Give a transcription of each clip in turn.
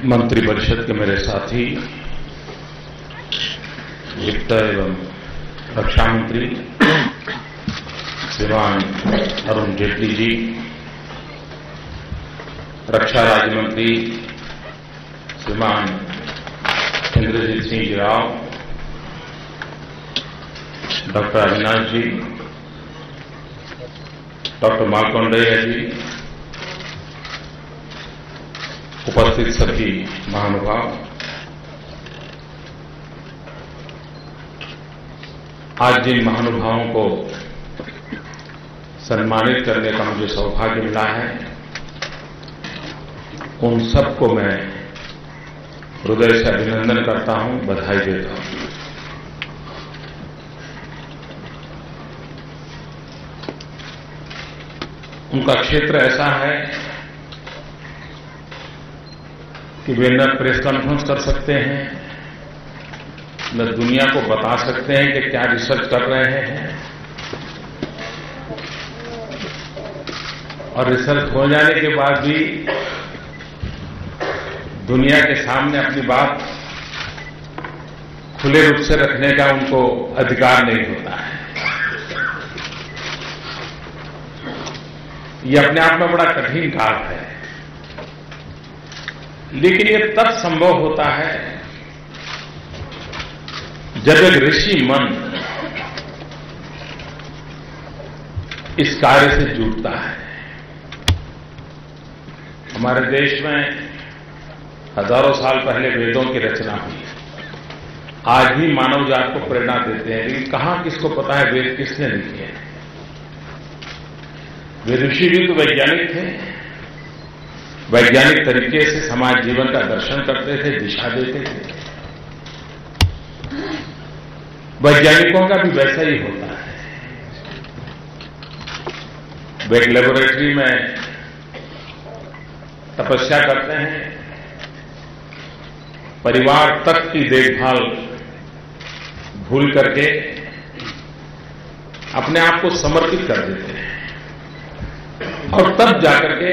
मंत्रिपरिषद के मेरे साथी, वित्त एवं रक्षा मंत्री श्रीमान अरुण जेटली जी, रक्षा राज्य मंत्री श्रीमान इंद्रजीत सिंह जी राव, डॉक्टर अविनाश जी, डॉक्टर मार्कंडेय जी, उपस्थित सभी महानुभाव, आज जिन महानुभावों को सम्मानित करने का मुझे सौभाग्य मिला है, उन सबको मैं हृदय से अभिनंदन करता हूं, बधाई देता हूं। उनका क्षेत्र ऐसा है कि वे न प्रेस कॉन्फ्रेंस कर सकते हैं, न दुनिया को बता सकते हैं कि क्या रिसर्च कर रहे हैं, और रिसर्च हो जाने के बाद भी दुनिया के सामने अपनी बात खुले रूप से रखने का उनको अधिकार नहीं होता है। ये अपने आप में बड़ा कठिन कार्य है, लेकिन ये तब संभव होता है जब एक ऋषि मन इस कार्य से जुड़ता है। हमारे देश में हजारों साल पहले वेदों की रचना हुई, आज भी मानव जात को प्रेरणा देते हैं, लेकिन कहां किसको पता है वेद किसने लिखे हैं। वे ऋषि भी तो वैज्ञानिक थे, वैज्ञानिक तरीके से समाज जीवन का दर्शन करते थे, दिशा देते थे। वैज्ञानिकों का भी वैसा ही होता है। वे एक लेबोरेटरी में तपस्या करते हैं, परिवार तक की देखभाल भूल करके अपने आप को समर्पित कर देते हैं, और तब जाकर के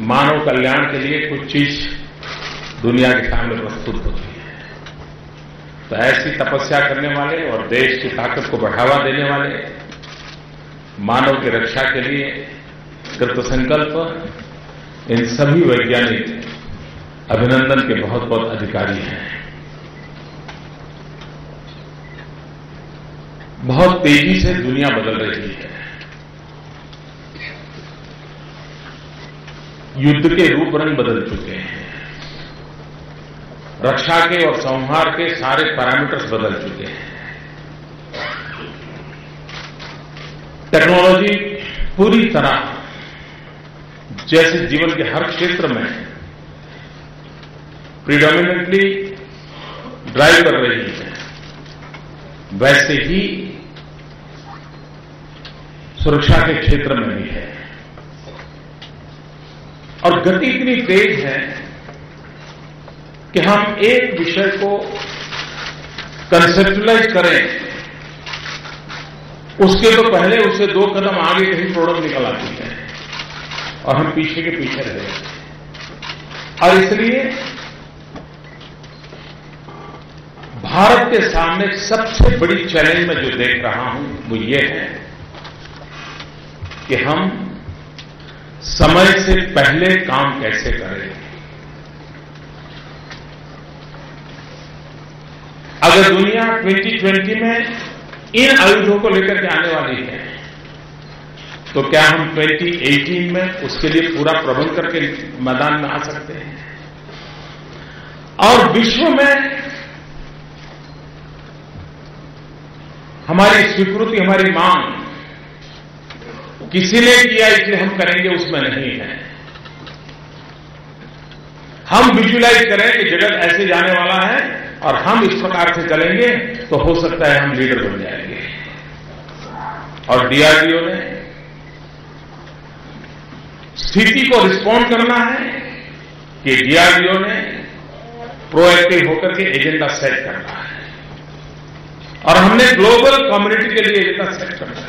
मानव कल्याण के लिए कुछ चीज दुनिया के सामने प्रस्तुत होती है। तो ऐसी तपस्या करने वाले और देश की ताकत को बढ़ावा देने वाले, मानव की रक्षा के लिए कृत संकल्प इन सभी वैज्ञानिक अभिनंदन के बहुत बहुत अधिकारी हैं। बहुत तेजी से दुनिया बदल रही है, युद्ध के रूप रंग बदल चुके हैं, रक्षा के और संहार के सारे पैरामीटर्स बदल चुके हैं। टेक्नोलॉजी पूरी तरह जैसे जीवन के हर क्षेत्र में प्रीडोमिनेंटली ड्राइव कर रही है, वैसे ही सुरक्षा के क्षेत्र में भी है। और गति इतनी तेज है कि हम एक विषय को कंसेप्चुलाइज करें, उसके तो पहले उससे 2 कदम आगे कहीं प्रोडक्ट निकल आती है और हम पीछे के पीछे रह जाते हैं। और इसलिए भारत के सामने सबसे बड़ी चैलेंज मैं जो देख रहा हूं वो ये है कि हम समय से पहले काम कैसे करें। अगर दुनिया 2020 में इन आयुधों को लेकर के आने वाली है, तो क्या हम 2018 में उसके लिए पूरा प्रबंध करके मैदान में आ सकते हैं? और विश्व में हमारी स्वीकृति, हमारी मांग किसी ने किया इसलिए हम करेंगे, उसमें नहीं है। हम विजुलाइज करें कि जगत ऐसे जाने वाला है और हम इस प्रकार से चलेंगे, तो हो सकता है हम लीडर बन जाएंगे। और डीआरडीओ ने स्थिति को रिस्पॉन्ड करना है कि डीआरडीओ ने प्रोएक्टिव होकर के एजेंडा सेट करना है, और हमने ग्लोबल कम्युनिटी के लिए एजेंडा सेट करना है।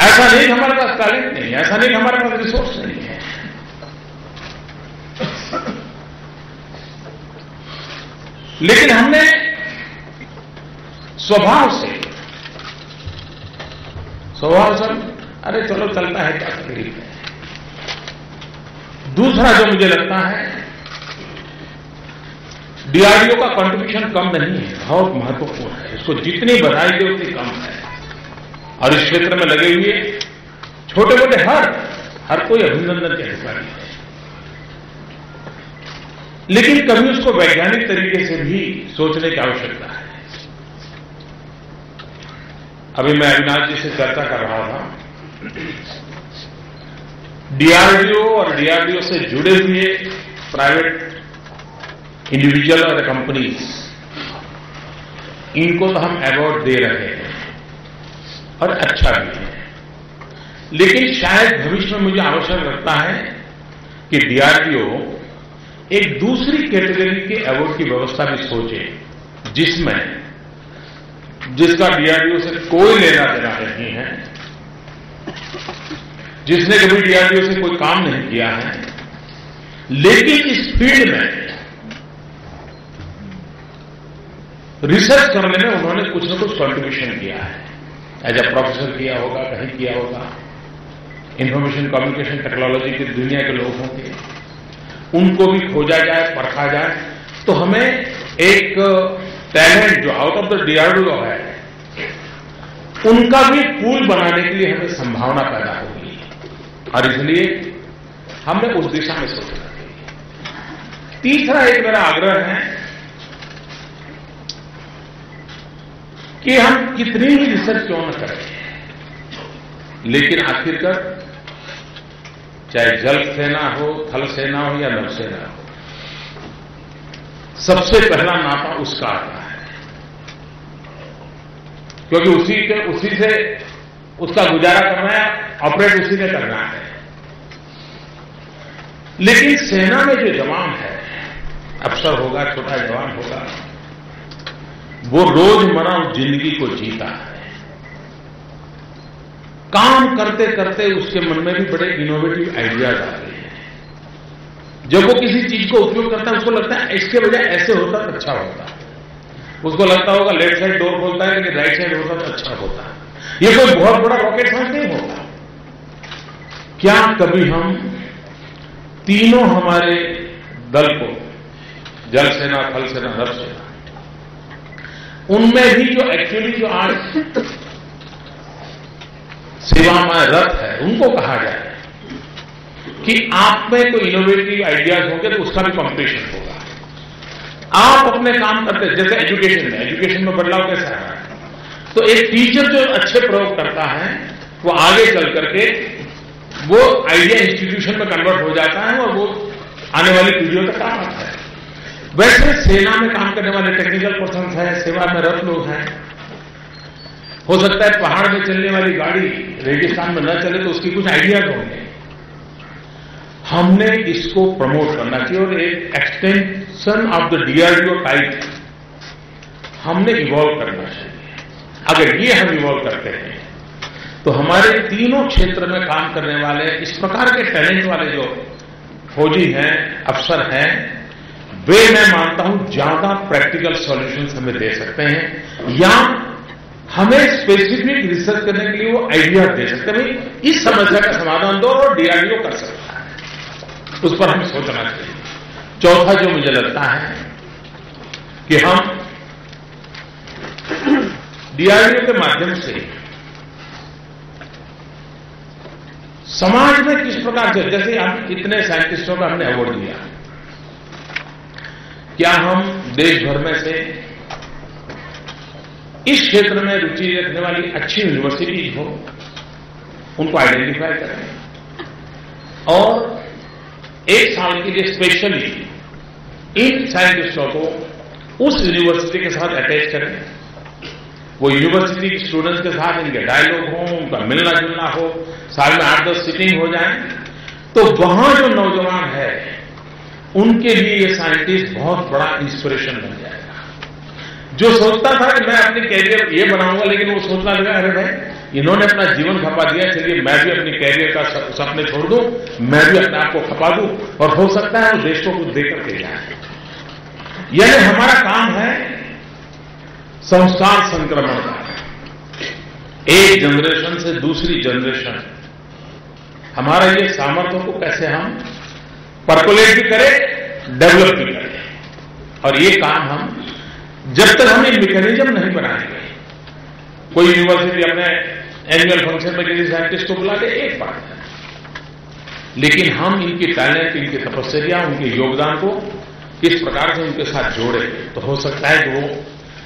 ऐसा नहीं कि हमारे पास टैलेंट नहीं है, ऐसा नहीं कि हमारे पास रिसोर्स नहीं है, लेकिन हमने स्वभाव से अरे चलो चलता है, क्या तकलीफ है। दूसरा जो मुझे लगता है, डीआरडीओ का कंट्रीब्यूशन कम नहीं है, बहुत महत्वपूर्ण है। इसको जितनी बधाई दे उतनी कम है। और इस क्षेत्र में लगे हुए छोटे मोटे हर कोई अभिनंदन के अधिकारी है। लेकिन कभी उसको वैज्ञानिक तरीके से भी सोचने की आवश्यकता है। अभी मैं अविनाश जी से चर्चा कर रहा था, डीआरडीओ और डीआरडीओ से जुड़े हुए प्राइवेट इंडिविजुअल और कंपनीज, इनको तो हम अवार्ड दे रहे हैं और अच्छा भी है। लेकिन शायद भविष्य में मुझे आवश्यक लगता है कि डीआरडीओ एक दूसरी कैटेगरी के अवार्ड की व्यवस्था भी सोचे, जिसका डीआरडीओ से कोई लेना देना नहीं है, जिसने कभी डीआरडीओ से कोई काम नहीं किया है, लेकिन इस फील्ड में रिसर्च करने में उन्होंने कुछ न कुछ कंट्रीब्यूशन किया है। एज ए प्रोफेसर किया होगा, कहीं किया होगा, इंफॉर्मेशन कम्युनिकेशन टेक्नोलॉजी की दुनिया के लोग होंगे, उनको भी खोजा जाए, परखा जाए, तो हमें एक टैलेंट जो आउट ऑफ द डीआरडीओ है, उनका भी पूल बनाने के लिए हमें संभावना पैदा होगी। और इसलिए हमने उस दिशा में सोचना चाहिए। तीसरा एक मेरा आग्रह है कि हम कितनी ही रिसर्च क्यों न करें, लेकिन आखिरकार चाहे जल सेना हो, थल सेना हो या नभ सेना हो, सबसे पहला नाता उसका आता है, क्योंकि उसी से उसका गुजारा करना है, ऑपरेट उसी ने करना है। लेकिन सेना में जो जवान है, अफसर होगा, छोटा जवान होगा, वो रोजमर्रा जिंदगी को जीता है। काम करते करते उसके मन में भी बड़े इनोवेटिव आइडियाज आते हैं। जब वो किसी चीज को उपयोग करता है, उसको लगता है इसके बजाय ऐसे होता तो अच्छा होता। उसको लगता होगा लेफ्ट साइड डोर खोलता है, लेकिन राइट साइड होता तो अच्छा होता। ये कोई बहुत बड़ा रॉकेट साइंस नहीं होता। क्या कभी हम तीनों हमारे दल को, जल सेना, थल सेना, नभ सेना, उनमें भी जो एक्चुअली जो आज सेवा में रत है, उनको कहा जाए कि आप में कोई इनोवेटिव आइडियाज होंगे तो उसका भी कॉम्पिटिशन होगा। आप अपने काम करते, जैसे एजुकेशन में बदलाव कैसा आ रहा है, तो एक टीचर जो अच्छे प्रयोग करता है, वो आगे चल करके वो आइडिया इंस्टीट्यूशन में कन्वर्ट हो जाता है और वो आने वाली पीढ़ियों तक काम आता है। वैसे सेना में काम करने वाले टेक्निकल पर्सन हैं, सेवा में रत लोग हैं। हो सकता है पहाड़ में चलने वाली गाड़ी रेगिस्तान में न चले तो उसकी कुछ आइडियाज होंगे। हमने इसको प्रमोट करना चाहिए और एक extension of the DRDO type हमने इवॉल्व करना चाहिए। अगर ये हम इवॉल्व करते हैं तो हमारे तीनों क्षेत्र में काम करने वाले इस प्रकार के टैलेंट वाले जो फौजी हैं, अफसर हैं, वे मैं मानता हूं ज्यादा प्रैक्टिकल सॉल्यूशंस हमें दे सकते हैं, या हमें स्पेसिफिक रिसर्च करने के लिए वो आइडिया दे सकते हैं। इस समस्या का समाधान दो और डीआरडीओ कर सकता है, उस पर हमें सोचना चाहिए। चौथा जो मुझे लगता है कि हम डीआरडीओ के माध्यम से समाज में किस प्रकार से, जैसे हम इतने साइंटिस्टों का हमने अवार्ड दिया, क्या हम देश भर में से इस क्षेत्र में रुचि रखने वाली अच्छी यूनिवर्सिटीज हो, उनको आइडेंटिफाई करें और एक साल के लिए स्पेशली इन साइंटिस्टों को उस यूनिवर्सिटी के साथ अटैच करें। वो यूनिवर्सिटी के स्टूडेंट्स के साथ इनके डायलॉग हो, उनका मिलना जुलना हो, साल में 8-10 सीटिंग हो जाए, तो वहां जो नौजवान है उनके लिए ये साइंटिस्ट बहुत बड़ा इंस्पिरेशन बन जाएगा। जो सोचता था कि मैं अपनी कैरियर ये बनाऊंगा, लेकिन वो सोचना लगा अरे भाई इन्होंने अपना जीवन खपा दिया, चलिए मैं भी अपनी कैरियर का सपने छोड़ दूं, मैं भी अपने आप को खपा दूं और हो सकता है वो देश को कुछ देकर के जाए। यानी हमारा काम है संस्कार संक्रमण का, एक जनरेशन से दूसरी जनरेशन। हमारा ये सामर्थ्य को कैसे हम परकोलेट भी करें, डेवलप भी करें, और ये काम हम जब तक हम ये मैकेनिज्म नहीं बनाएंगे, कोई यूनिवर्सिटी अपने एनुअल फंक्शन में किसी साइंटिस्ट को बुला दे, एक बात है, लेकिन हम इनकी टैलेंट, इनकी तपस्या, उनके योगदान को किस प्रकार से उनके साथ जोड़े तो हो सकता है कि वो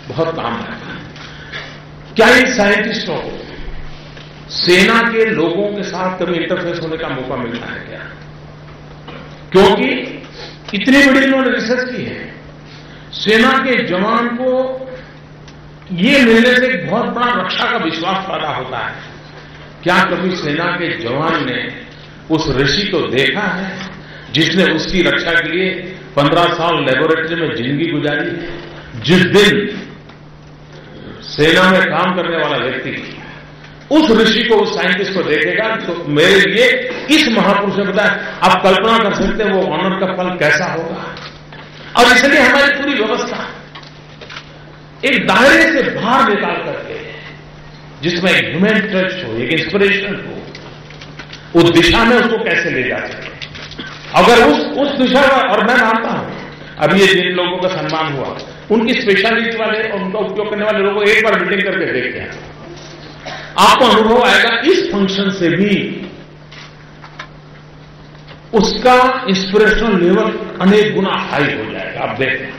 बहुत काम आएगा। क्या इन साइंटिस्टों को सेना के लोगों के साथ कभी इंटरफेस होने का मौका मिलता है क्या? क्योंकि इतनी बड़ी इन्होंने रिसर्च की है, सेना के जवान को ये मिलने से एक बहुत बड़ा रक्षा का विश्वास पैदा होता है। क्या कभी सेना के जवान ने उस ऋषि को देखा है जिसने उसकी रक्षा के लिए 15 साल लेबोरेटरी में जिंदगी गुजारी है? जिस दिन सेना में काम करने वाला व्यक्ति उस ऋषि को, उस साइंटिस्ट को देखेगा तो मेरे लिए इस महापुरुष ने बताया, आप कल्पना कर सकते हैं वो ऑनर का फल कैसा होगा। और इसलिए हमारी पूरी व्यवस्था एक दायरे से बाहर निकाल करके, जिसमें एक ह्यूमन टच हो, एक इंस्पिरेशन हो, उस दिशा में उसको कैसे ले जा सके। अगर उस दिशा में, और मैं मानता हूं अभी ये जिन लोगों का सम्मान हुआ, उनकी स्पेशलिस्ट वाले और उनका उपयोग करने वाले लोगों को एक बार मीटिंग करके देखते हैं, आपको अनुभव आएगा इस फंक्शन से भी उसका इंस्पिरेशनल लेवल अनेक गुना हाई हो जाएगा। आप देखें,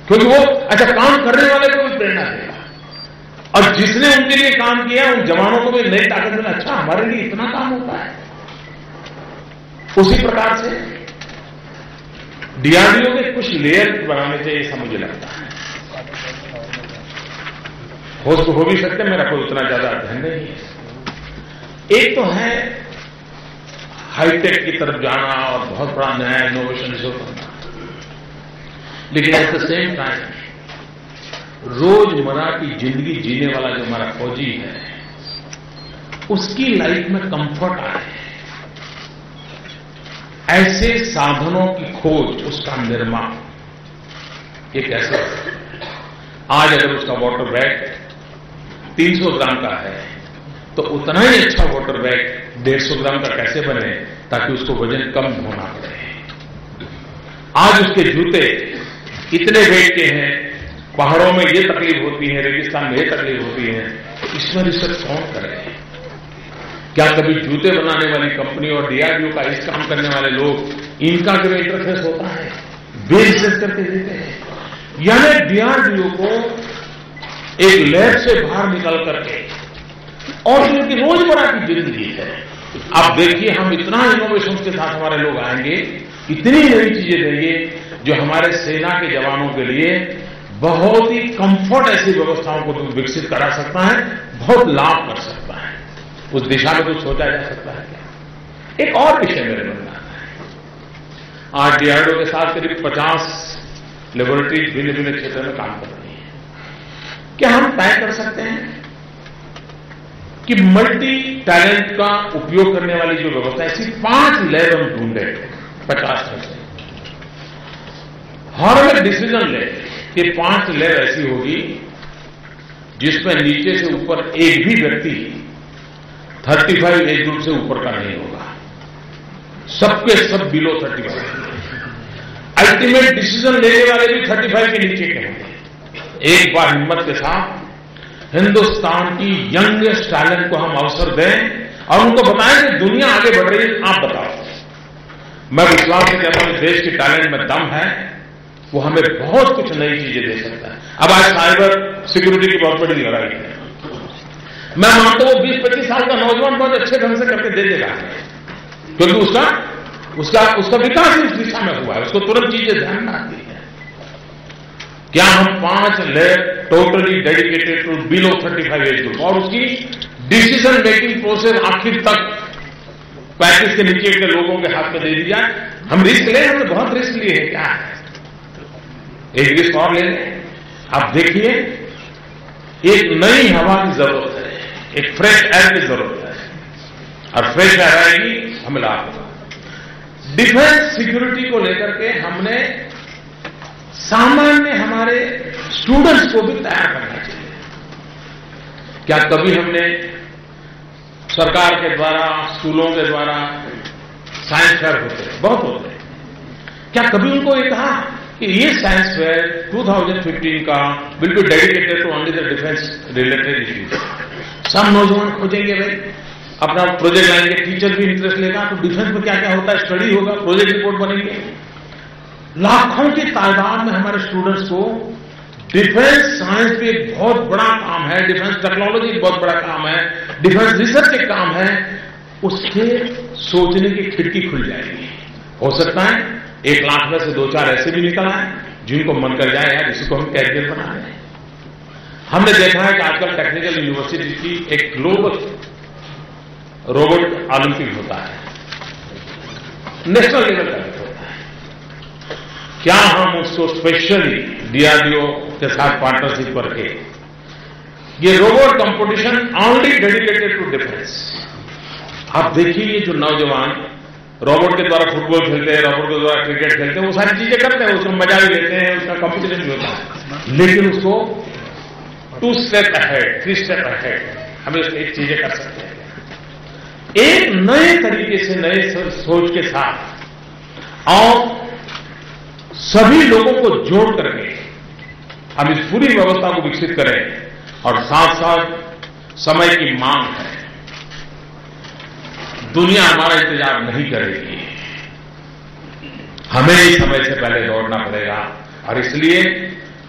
क्योंकि वो अच्छा काम करने वाले को भी प्रेरणा देगा, और जिसने उनके लिए काम किया उन जवानों को भी नई ताकत मिला, अच्छा हमारे लिए इतना काम होता है। उसी प्रकार से डीआरडीओ के कुछ लेयर बनाने चाहिए, ऐसा मुझे लगता है। हो भी सकते, मेरा कोई उतना ज्यादा अध्ययन नहीं है। एक तो है हाईटेक की तरफ जाना और बहुत बड़ा नया इनोवेशन जो करना, लेकिन एट द सेम टाइम रोजमर्रा की जिंदगी जीने वाला जो हमारा फौजी है उसकी लाइफ में कंफर्ट आए, ऐसे साधनों की खोज, उसका निर्माण, ये कैसे? आज अगर उसका वाटर बैग 300 ग्राम का है तो उतना ही अच्छा वाटर बैग 150 ग्राम का कैसे बने ताकि उसको वजन कम होना पड़े। आज उसके जूते इतने वेट के हैं, पहाड़ों में ये तकलीफ होती है, रेगिस्तान में ये तकलीफ होती है, तो इसमें रिसर्च कौन करे? क्या कभी जूते बनाने वाली कंपनी और डीआरडीओ का इस काम करने वाले लोग, इनका कभी इंटरफेस होता है? वे रिसर्च करके देते हैं। यानी डीआरडीओ को एक लैब से बाहर निकल करके, और जो उनकी रोजमर्रा की जिंदगी है, आप देखिए हम इतना इनोवेशन के साथ हमारे लोग आएंगे, इतनी नई चीजें देंगे जो हमारे सेना के जवानों के लिए बहुत ही कंफर्ट ऐसी व्यवस्थाओं को विकसित करा सकता है, बहुत लाभ कर सकता है। उस दिशा में कुछ सोचा जा सकता है क्या? एक और विषय मेरे मन में आता है, आज डीआरडीओ के साथ करीब 50 लेबोरेटरी भिन्न भिन्न क्षेत्र में काम कर रही है। क्या हम तय कर सकते हैं कि मल्टी टैलेंट का उपयोग करने वाली जो व्यवस्था है, ऐसी 5 लैब हम ढूंढे 50 में से, हर एक डिसीजन ले कि 5 लैब ऐसी होगी जिसमें नीचे से ऊपर एक भी व्यक्ति 35 एज ग्रुप से ऊपर का नहीं होगा, सबके सब बिलो 35। अल्टीमेट डिसीजन लेने वाले भी 35 के नीचे के होंगे। एक बार हिम्मत के साथ हिंदुस्तान की यंगेस्ट टैलेंट को हम अवसर दें और उनको बताएं कि दुनिया आगे बढ़ रही है, आप बताओ। मैं विश्वास से कहता हूं देश की टैलेंट में दम है, वो हमें बहुत कुछ नई चीजें दे सकता है। अब आज साइबर सिक्योरिटी की बहुत बड़ी लड़ाई है, मैं मानता हूं 20-25 साल का नौजवान बहुत अच्छे ढंग से करके दे देगा, क्योंकि उसका विकास इस दिशा में हुआ है, उसको तुरंत चीजें ध्यान में आती है। क्या हम 5 lab totally dedicated to below 35 age group और उसकी डिसीजन मेकिंग प्रोसेस आखिर तक 35 के नीचे के लोगों के हाथ में दे दी जाए? हम रिस्क लें, हमने बहुत रिस्क लिए हैं, क्या है? एक रिस्क और ले लें। आप देखिए, एक नई हवा की जरूरत है, एक फ्रेश एयर की जरूरत है, और फ्रेश एयर आएगी हमें लाभ होगा। डिफेंस सिक्योरिटी को लेकर के हमने सामान्य हमारे स्टूडेंट्स को भी तैयार करना चाहिए। क्या कभी हमने सरकार के द्वारा, स्कूलों के द्वारा साइंस फेयर होते हैं, बहुत होते हैं, क्या कभी उनको ये कहा कि ये साइंस फेयर 2015 का will be dedicated to only the defence related issues? सब नौजवान खोजेंगे भाई, अपना प्रोजेक्ट लाएंगे, टीचर भी इंटरेस्ट लेगा, तो डिफेंस में क्या क्या होता है स्टडी होगा, प्रोजेक्ट रिपोर्ट बनेंगे। लाखों की तादाद में हमारे स्टूडेंट्स को डिफेंस साइंस भी एक बहुत बड़ा काम है, डिफेंस टेक्नोलॉजी एक बहुत बड़ा काम है, डिफेंस रिसर्च एक काम है, उसके सोचने की खिड़की खुल जाएगी। हो सकता है 1 लाख में से 2-4 ऐसे भी निकल आए जिनको मन कर जाए यार इसी को हम कैरियर बना रहे हैं। हमने देखा है कि आजकल टेक्निकल यूनिवर्सिटी की एक ग्लोबल रोबोट ओलंपिक होता है, नेशनल लेवल का होता है। क्या हम उसको स्पेशली डीआरडीओ के साथ पार्टनरशिप करके ये robot competition only dedicated to defence. आप देखिए ये जो नौजवान रोबोट के द्वारा फुटबॉल खेलते हैं, रोबोट के द्वारा क्रिकेट खेलते हैं, वो सारी चीजें करते हैं, उसमें मजा भी लेते हैं, उसका कंपटीशन भी होता है, लेकिन उसको 2 स्टेप अहेड, 3 स्टेप अहेड हमें उसकी एक चीजें कर सकते हैं। एक नए तरीके से, नए सोच के साथ और सभी लोगों को जोड़ करके हम इस पूरी व्यवस्था को विकसित करें। और साथ साथ समय की मांग है, दुनिया हमारा इंतजार नहीं करेगी, हमें ही समय से पहले दौड़ना पड़ेगा। और इसलिए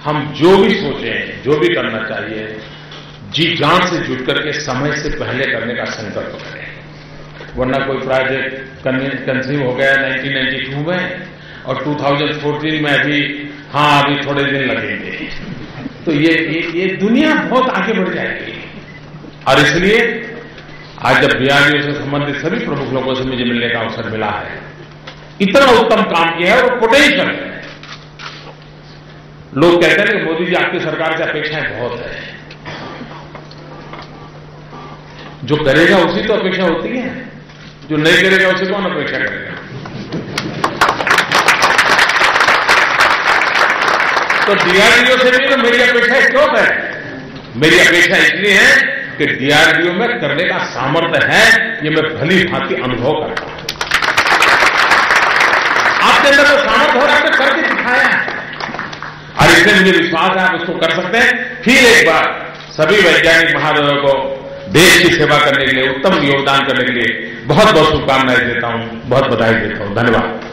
हम जो भी सोचें, जो भी करना चाहिए, जी जान से जुट करके समय से पहले करने का संकल्प करें, वरना कोई प्रोजेक्ट कंसीव हो गया 1992 में और 2014 में अभी थोड़े दिन लगेंगे, तो ये दुनिया बहुत आगे बढ़ जाएगी। और इसलिए आज जब डीआरडीओ से संबंधित सभी प्रमुख लोगों से मुझे मिलने का अवसर मिला है, इतना उत्तम काम किया है और पोटेंशियल है। लोग कहते हैं कि मोदी जी आपकी सरकार से अपेक्षाएं बहुत है, जो करेगा उसी तो अपेक्षा होती है, जो नहीं करेगा उसे कौन अपेक्षा करेगा। तो डीआरडीओ से भी तो मेरी अपेक्षा क्यों है? मेरी अपेक्षा इसलिए है कि डीआरडीओ में करने का सामर्थ्य है, ये मैं भली भांति अनुभव करता हूं। आपके अंदर तो सामर्थ्य हो रहा है, करके दिखाया है, और इसलिए मुझे विश्वास है आप उसको कर सकते हैं। फिर एक बार सभी वैज्ञानिक महानुभावों को देश की सेवा करने के लिए, उत्तम योगदान करने के लिए बहुत बहुत शुभकामनाएं देता हूं, बहुत बधाई देता हूं। धन्यवाद।